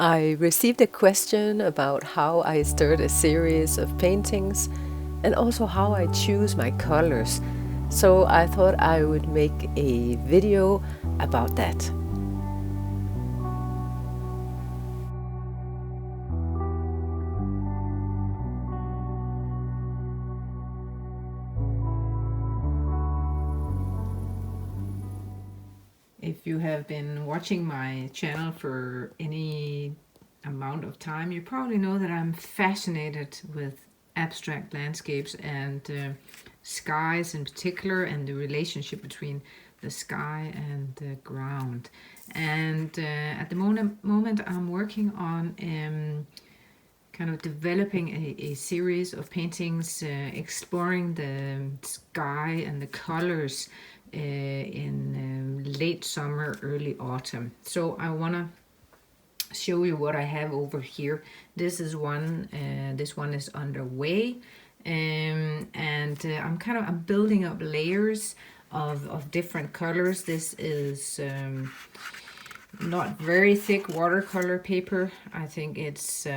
I received a question about how I start a series of paintings and also how I choose my colors. So I thought I would make a video about that. If you have been watching my channel for any amount of time, you probably know that I'm fascinated with abstract landscapes and skies in particular, and the relationship between the sky and the ground. And at the moment I'm working on kind of developing a series of paintings exploring the sky and the colors in late summer, early autumn. So I want to show you what I have over here. This is one. This one is underway, and I'm building up layers of different colors. This is not very thick watercolor paper. I think it's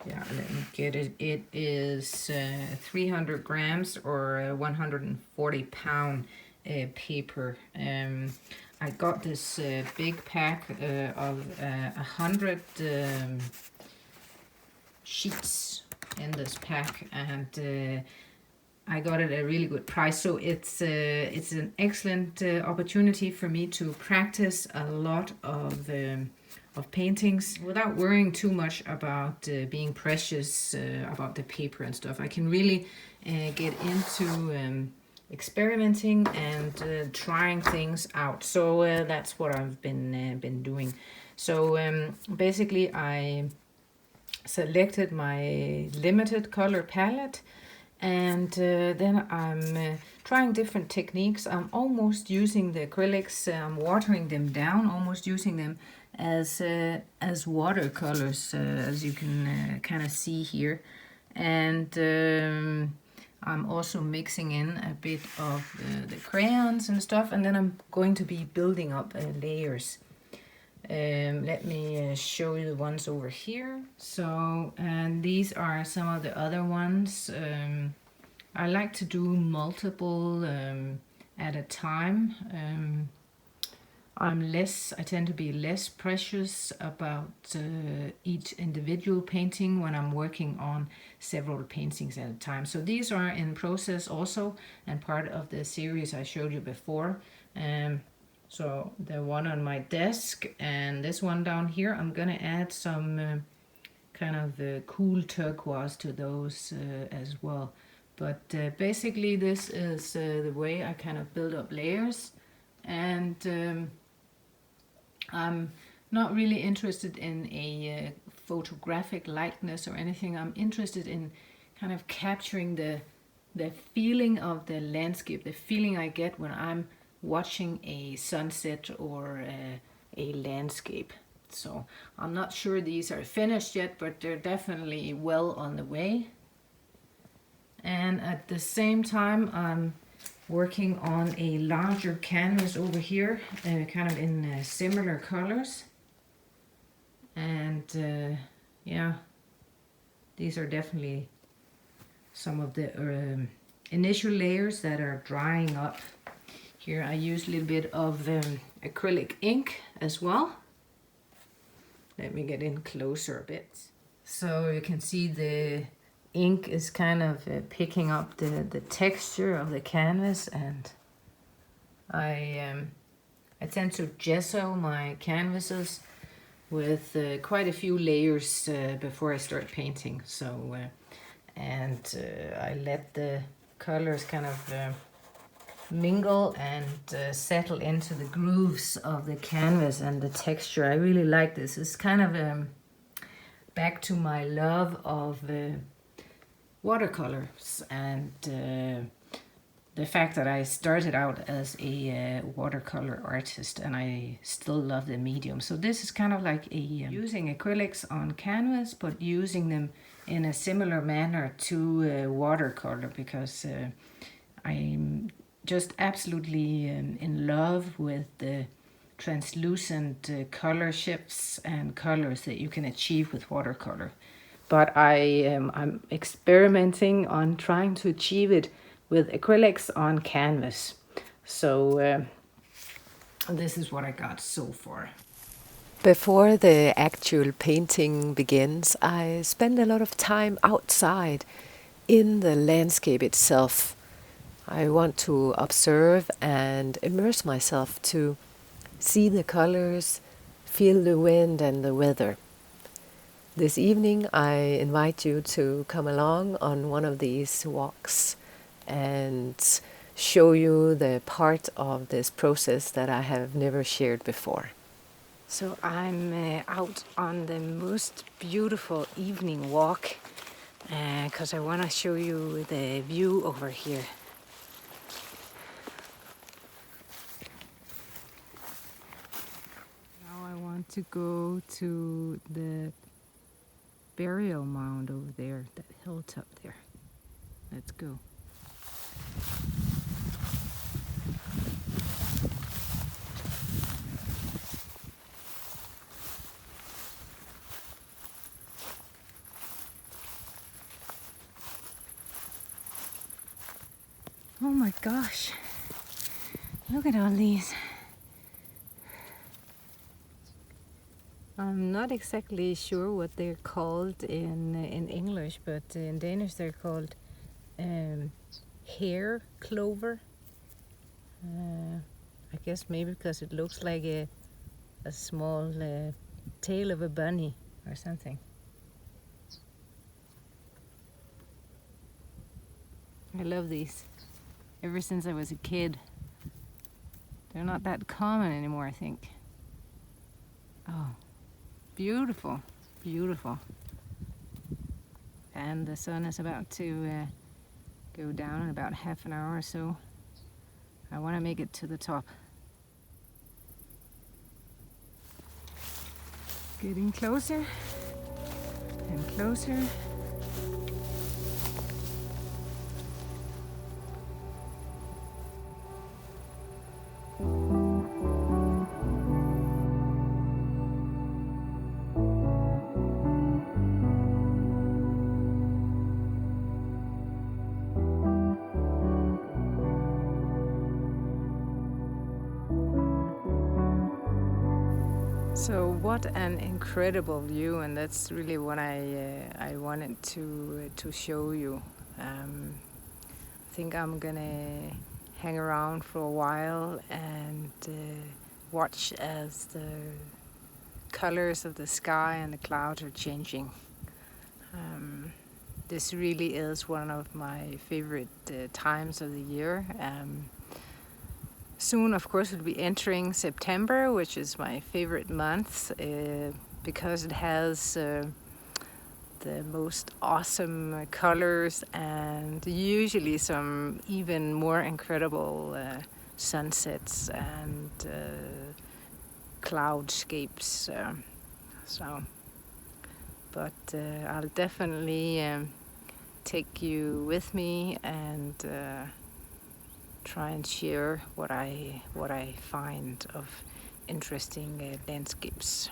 yeah, let me get it. It is 300 grams or 140 pound paper. I got this big pack of 100 sheets in this pack, and I got it at a really good price. So it's an excellent opportunity for me to practice a lot of paintings without worrying too much about being precious about the paper and stuff. I can really get into experimenting and trying things out. So that's what I've been doing. So basically I selected my limited color palette, and then I'm trying different techniques. I'm almost using the acrylics, I'm watering them down, almost using them as watercolors, as you can kind of see here. And I'm also mixing in a bit of the crayons and stuff, and then I'm going to be building up layers. Let me show you the ones over here. So, and these are some of the other ones. I like to do multiple at a time. I tend to be less precious about each individual painting when I'm working on several paintings at a time. So these are in process also, and part of the series I showed you before. So the one on my desk and this one down here, I'm gonna add some kind of cool turquoise to those as well. But basically this is the way I kind of build up layers, and I'm not really interested in a photographic likeness or anything. I'm interested in kind of capturing the feeling of the landscape, the feeling I get when I'm watching a sunset or a landscape. So I'm not sure these are finished yet, but they're definitely well on the way. And at the same time, I'm working on a larger canvas over here, kind of in similar colors. And yeah, these are definitely some of the initial layers that are drying up. Here I use a little bit of acrylic ink as well. Let me get in closer a bit. So you can see the ink is kind of picking up the texture of the canvas, and I tend to gesso my canvases with quite a few layers before I start painting. So I let the colors kind of mingle and settle into the grooves of the canvas and the texture. I really like this. It's kind of back to my love of watercolors and the fact that I started out as a watercolor artist and I still love the medium. So this is kind of like using acrylics on canvas, but using them in a similar manner to watercolor, because I'm just absolutely in love with the translucent color shifts and colors that you can achieve with watercolor. But I'm experimenting on trying to achieve it with acrylics on canvas. So this is what I got so far. Before the actual painting begins, I spend a lot of time outside in the landscape itself. I want to observe and immerse myself to see the colors, feel the wind and the weather. This evening I invite you to come along on one of these walks and show you the part of this process that I have never shared before. So I'm out on the most beautiful evening walk because I want to show you the view over here. Now I want to go to the burial mound over there, that hilltop there. Let's go. Oh my gosh, look at all these. I'm not exactly sure what they're called in English, but in Danish they're called hair clover. I guess maybe because it looks like a small tail of a bunny or something. I love these. Ever since I was a kid. They're not that common anymore, I think. Oh, beautiful, beautiful. And the sun is about to go down in about half an hour or so. I want to make it to the top. Getting closer and closer. So what an incredible view, and that's really what I wanted to show you. I think I'm gonna hang around for a while and watch as the colors of the sky and the clouds are changing. This really is one of my favorite times of the year. Soon, of course, we'll be entering September, which is my favorite month because it has the most awesome colors and usually some even more incredible sunsets and cloudscapes. But I'll definitely take you with me and try and share what I find of interesting landscapes.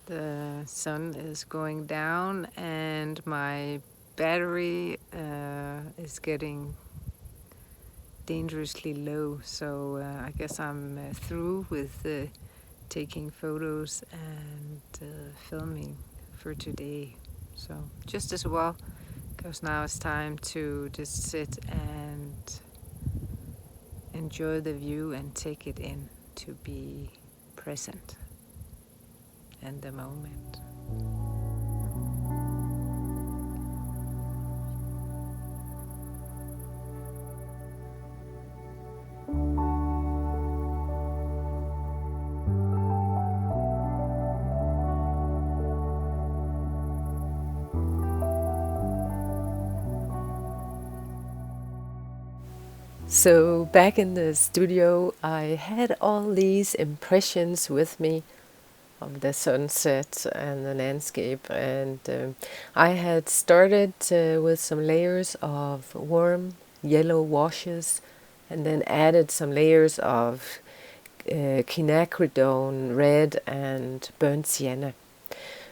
The sun is going down and my battery is getting dangerously low, so I guess I'm through with taking photos and filming for today. So just as well, because now it's time to just sit and enjoy the view and take it in, to be present in the moment. So back in the studio, I had all these impressions with me the sunset and the landscape. And I had started with some layers of warm yellow washes, and then added some layers of quinacridone red and burnt sienna.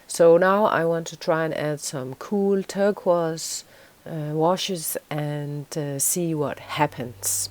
So now I want to try and add some cool turquoise washes and see what happens.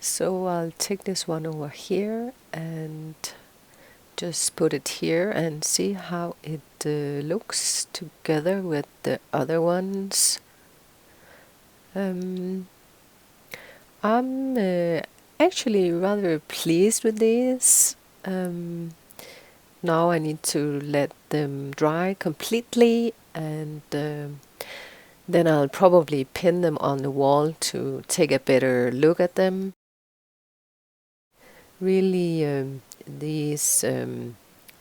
So I'll take this one over here and just put it here and see how it looks together with the other ones. I'm actually rather pleased with these. Now I need to let them dry completely, and then I'll probably pin them on the wall to take a better look at them. Really, these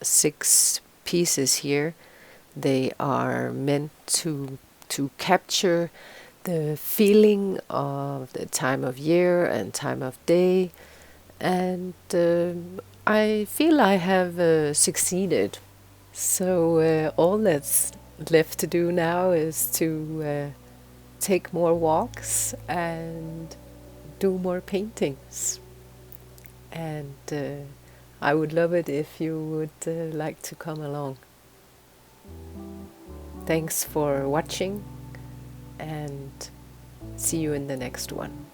6 pieces here, they are meant to capture the feeling of the time of year and time of day, and I feel I have succeeded. So all that's left to do now is to take more walks and do more paintings. And I would love it if you would like to come along. Thanks for watching, and see you in the next one.